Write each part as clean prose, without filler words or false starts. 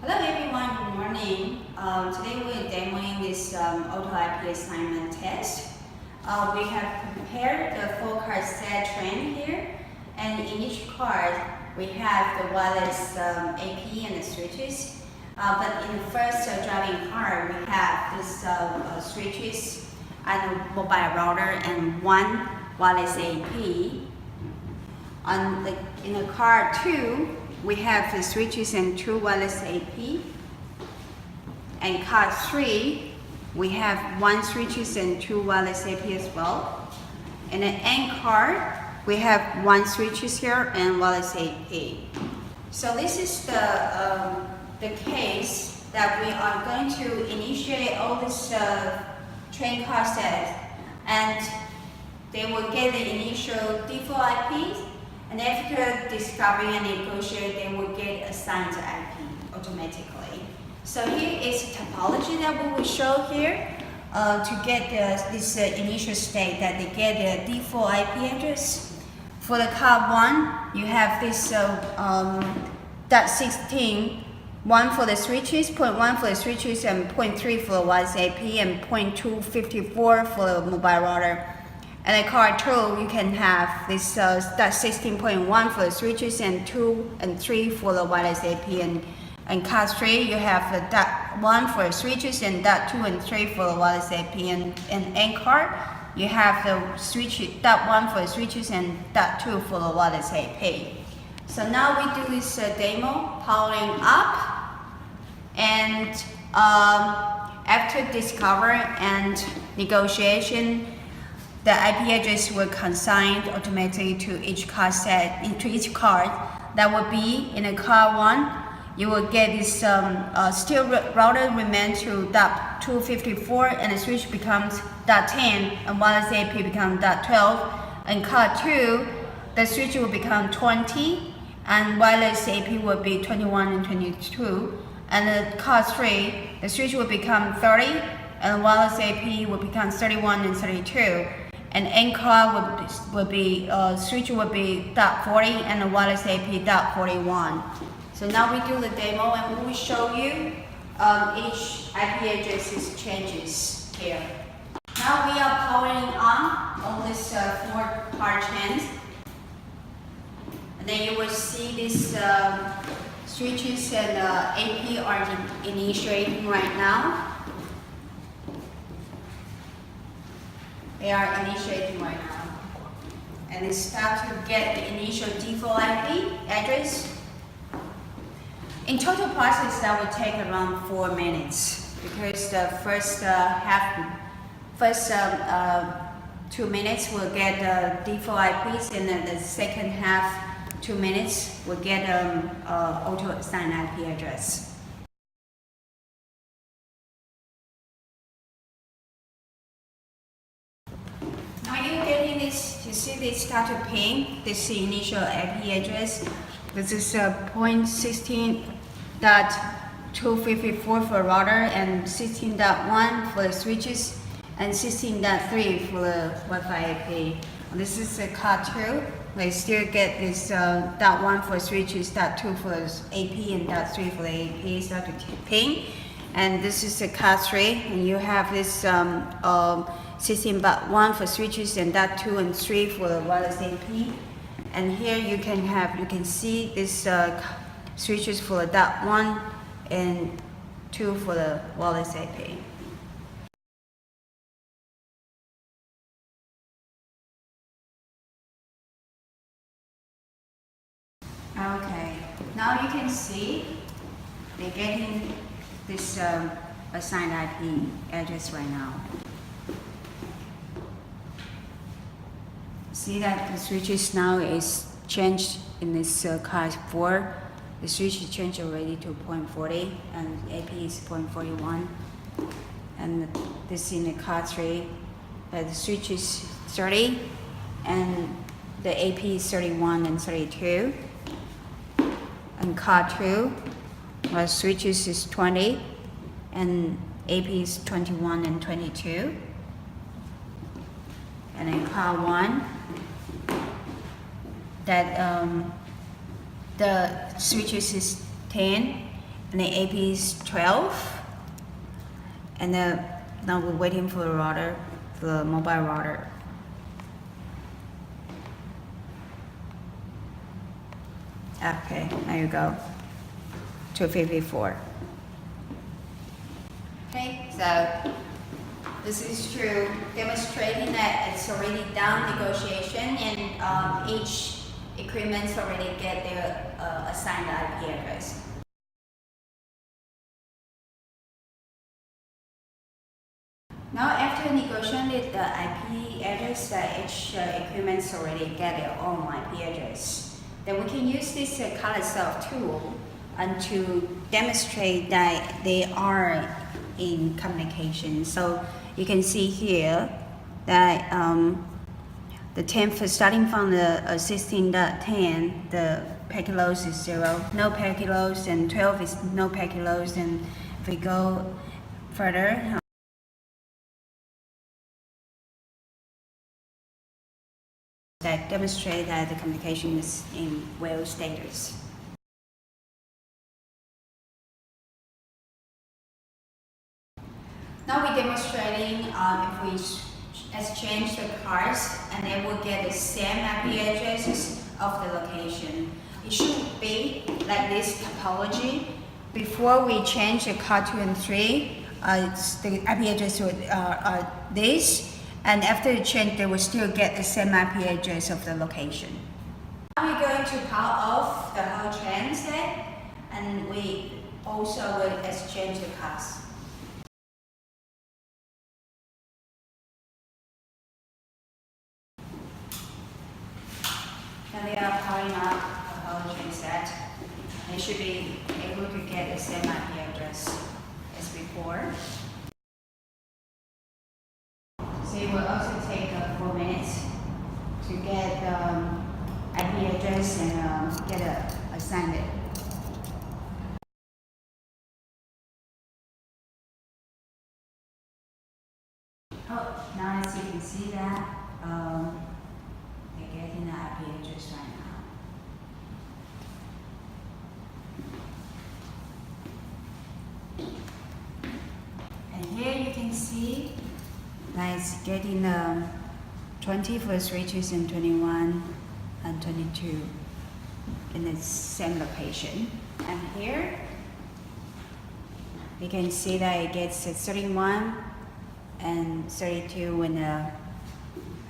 Hello everyone, good morning. Today we're demoing this auto IP assignment test. We have prepared the 4-card set train here, and in each card we have the wireless AP and the switches. But in the first driving card we have this switches and a mobile router and one wireless AP. In the card 2, we have the switches and 2 wireless AP. And card 3, we have 1 switches and 2 wireless AP as well. And the end card, we have 1 switches here and wireless AP. So this is the case that we are going to initiate all this train card set, and they will get the initial default IPs. And after discovery and negotiate, they will get assigned to IP automatically. So here is topology that we will show here to get this initial state that they get the default IP address. For the card 1, you have this .16, 1 for the switches, 0.1 for the switches, and 0.3 for the wireless AP, and 0.254 for the mobile router. And in card 2, you can have this .16.1 for the switches and 2 and 3 for the wireless AP. And card 3, you have the .1 for the switches and .2 and 3 for the wireless AP. And end card, you have the switch .1 for the switches and .2 for the wireless AP. So now we do this demo, powering up. And after discover and negotiation, the IP address will consign automatically to each card set, into each card. That will be in a card 1, you will get this still router remain to .254, and the switch becomes .10, and wireless AP becomes .12. And card 2, the switch will become 20, and wireless AP will be 21 and 22. And the card 3, the switch will become 30, and wireless AP will become 31 and 32. And end card will be switch will be .40 and the wireless AP .41. So now we do the demo and we will show you each IP addresses changes here. Now we are powering on all these 4 card chains. And then you will see these switches and AP are initiating right now. They are initiating right now. And they start to get the initial default IP address. In total process, that will take around 4 minutes because the first 2 minutes will get the default IPs, and then the second half 2 minutes will get auto assigned IP address. Now you're getting this, you see they start to ping this initial IP address. This is 0.16.254 for router, and 16.1 for the switches, and 16.3 for the Wi-Fi IP. This is a card 2. They still get this .1 for switches, .2 for the AP, and .3 for the AP start to ping. And this is a card 3, and you have this 16.1 for switches and .2 and 3 for the wireless AP. And here you can see this switches for the .1 and 2 for the wireless AP. Okay, now you can see they're getting this assigned IP address right now. See that the switches now is changed in this card 4. The switch is changed already to 0.40 and AP is 0.41. And this in the card 3, the switch is 30 and the AP is 31 and 32. And card 2, the switches is 20 and AP is 21 and 22. And in card 1, that the switches is 10 and the AP is 12. And now we're waiting for the router, the mobile router. Okay, there you go. 254. Okay, so this is true, demonstrating that it's already done negotiation and each equipment's already get their assigned IP address. Now after negotiating the IP address, each equipment's already get their own IP address. Then we can use this color self tool and to demonstrate that they are in communication. So you can see here that the 10th, starting from the 16.10, the packet loss is 0, no packet loss, and 12 is no packet loss. And if we go further, that demonstrate that the communication is in well status. Now we're demonstrating if we exchange the cards and they will get the same IP addresses of the location. It should be like this topology. Before we change the card 2 and 3, the IP address would this, and after the change, they will still get the same IP address of the location. Now we're going to power off the whole train set, and we also will exchange the cards. Now they are powering up the whole train set. They should be able to get the same IP address as before. So it will also take 4 minutes to get the IP address and get assigned it. Oh, now as you can see that they're getting the IP address right now. And here you can see that it's getting 20 for the switches and 21 and 22 in the same location. And here you can see that it gets 31 and 32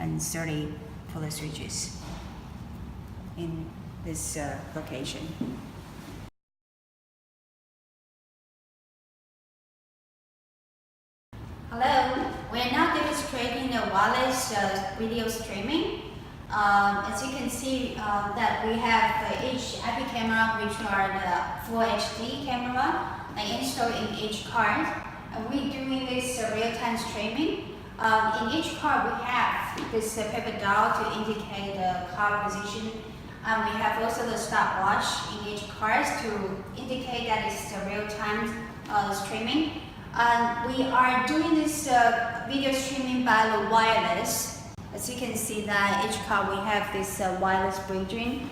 and 30 for the switches in this location. Hello, we're now demonstrating the wireless video streaming. As you can see that we have each IP camera, which are the full HD camera, installed in each card. And we're doing this real-time streaming. In each card we have this paper dial to indicate the card position. We have also the stopwatch in each card to indicate that it's real-time streaming. We are doing this video streaming by the wireless. As you can see that each card we have this wireless bridging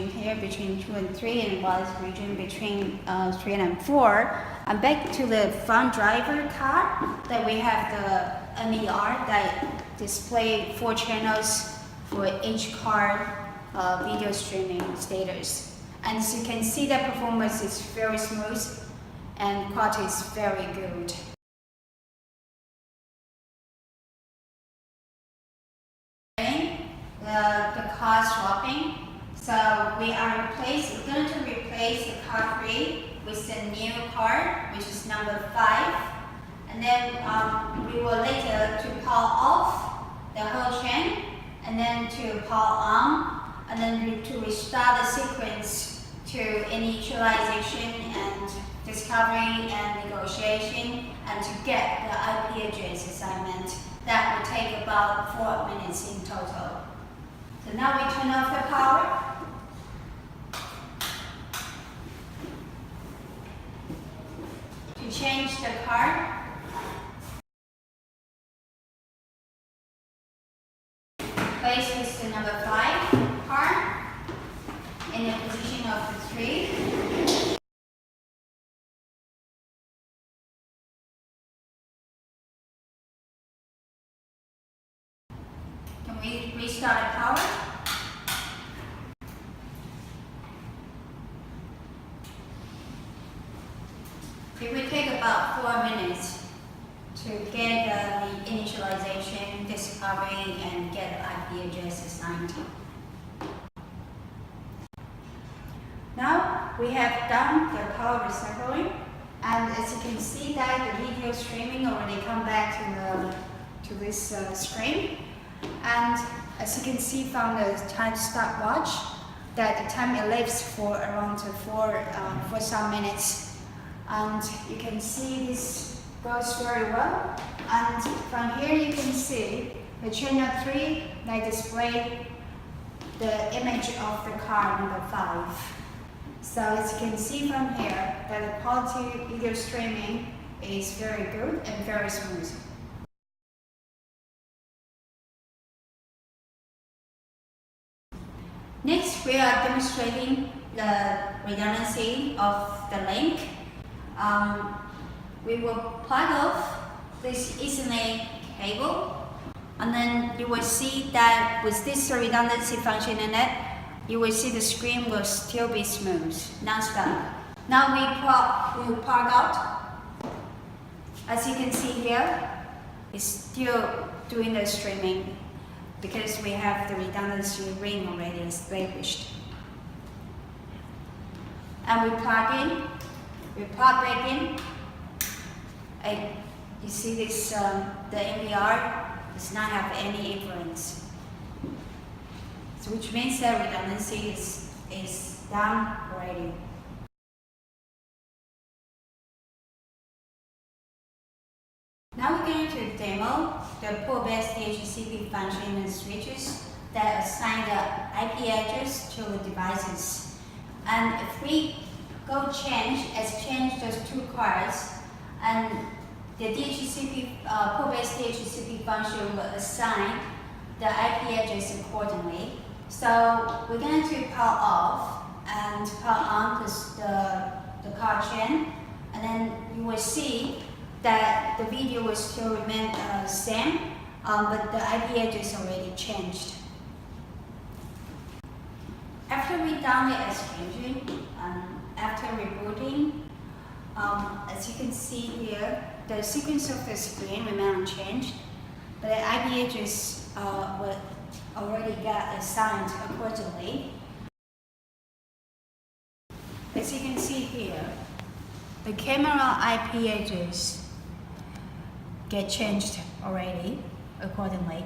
here between 2 and 3 and wireless bridging between 3 and 4. And back to the front driver card that we have the MER that display 4 channels for each card video streaming status. And as you can see, the performance is very smooth and quality is very good. The card swapping. So we are going to replace the card 3 with the new card, which is number 5. And then we will later to power off the whole chain, and then to power on, and then to restart the sequence to initialization and discovery and negotiation, and to get the IP address assignment. That will take about 4 minutes in total. So now we turn off the power. To change the card, place this to number 5 card in the position of the 3. we restart the power. It will take about 4 minutes to get the initialization, discovery, and get the IP address assigned. Now we have done the power recycling, and as you can see that the video streaming already come back to this screen. And as you can see from the time stopwatch, that the time elapsed for around for some minutes. And you can see this goes very well. And from here you can see the channel 3 that display the image of the car number 5. So as you can see from here that the quality video streaming is very good and very smooth. Next, we are demonstrating the redundancy of the link. We will plug off this Ethernet cable, and then you will see that with this redundancy function in it, you will see the screen will still be smooth, non-stop. Now we will plug out. As you can see here, it's still doing the streaming because we have the redundancy ring already established. And we plug in, we plug back in, and you see this, the NVR does not have any influence. So which means that redundancy is done already. Now we're going to demo the port-based DHCP function and switches that assign the IP address to the devices. And if we go exchange those two cards, and the DHCP, port-based DHCP function will assign the IP address accordingly. So we're going to power off and power on the card chain, and then you will see that the video will still remain same, but the IP address already changed. After we done the exchanging, after rebooting, as you can see here, the sequence of the screen remain unchanged, but the IP address will already got assigned accordingly. As you can see here, the camera IP address get changed already accordingly.